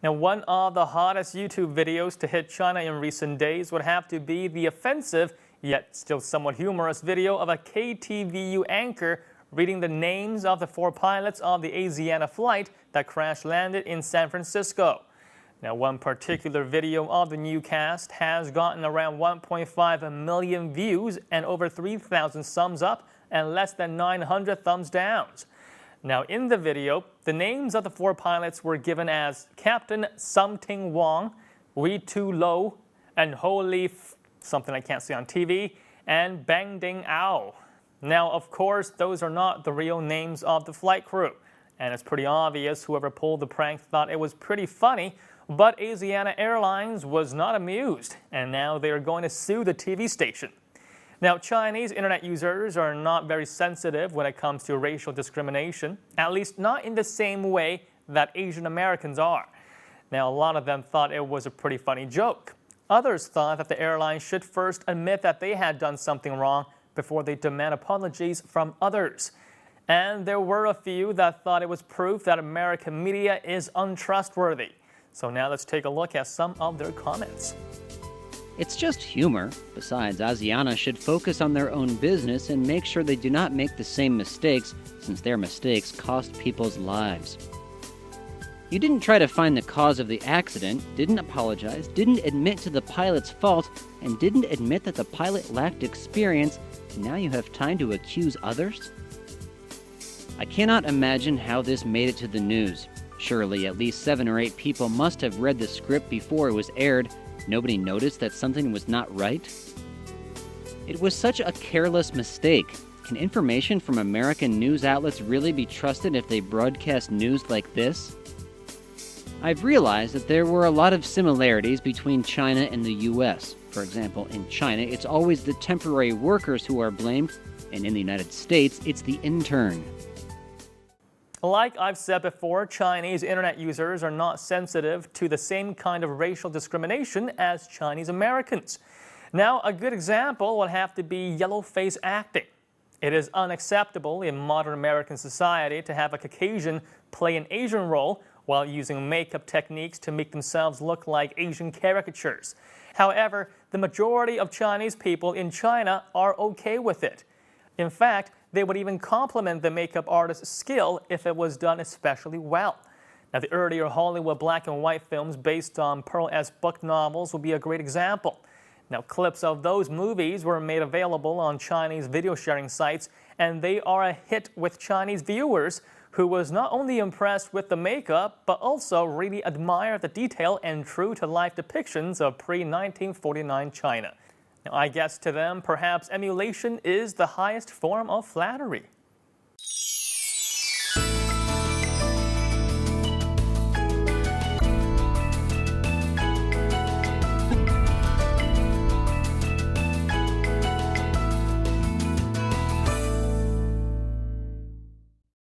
Now, one of the hottest YouTube videos to hit China in recent days would have to be the offensive, yet still somewhat humorous video of a KTVU anchor reading the names of the 4 pilots of the Asiana flight that crash-landed in San Francisco. Now, one particular video of the newscast has gotten around 1.5 million views and over 3,000 thumbs up and less than 900 thumbs downs. Now, in the video, the names of the 4 pilots were given as Captain Something Wong, Wei Tu Lo, and Holy something I can't see on TV, and Bang Ding Ao. Now, of course, those are not the real names of the flight crew, and it's pretty obvious whoever pulled the prank thought it was pretty funny, but Asiana Airlines was not amused, and now they are going to sue the TV station. Now, Chinese internet users are not very sensitive when it comes to racial discrimination, at least not in the same way that Asian Americans are. Now, a lot of them thought it was a pretty funny joke. Others thought that the airline should first admit that they had done something wrong before they demand apologies from others. And there were a few that thought it was proof that American media is untrustworthy. So now let's take a look at some of their comments. It's just humor. Besides, Asiana should focus on their own business and make sure they do not make the same mistakes, since their mistakes cost people's lives. You didn't try to find the cause of the accident, didn't apologize, didn't admit to the pilot's fault, and didn't admit that the pilot lacked experience, and now you have time to accuse others? I cannot imagine how this made it to the news. Surely at least 7 or 8 people must have read the script before it was aired. Nobody noticed that something was not right? It was such a careless mistake. Can information from American news outlets really be trusted if they broadcast news like this? I've realized that there were a lot of similarities between China and the US. For example, in China, it's always the temporary workers who are blamed, and in the United States, it's the intern. Like I've said before, Chinese internet users are not sensitive to the same kind of racial discrimination as Chinese Americans. Now, a good example would have to be yellow-face acting. It is unacceptable in modern American society to have a Caucasian play an Asian role while using makeup techniques to make themselves look like Asian caricatures. However, the majority of Chinese people in China are okay with it. In fact, they would even compliment the makeup artist's skill if it was done especially well. Now, the earlier Hollywood black and white films based on Pearl S. Buck novels would be a great example. Now, clips of those movies were made available on Chinese video sharing sites, and they are a hit with Chinese viewers who was not only impressed with the makeup, but also really admire the detail and true-to-life depictions of pre-1949 China. Now, I guess to them, perhaps emulation is the highest form of flattery.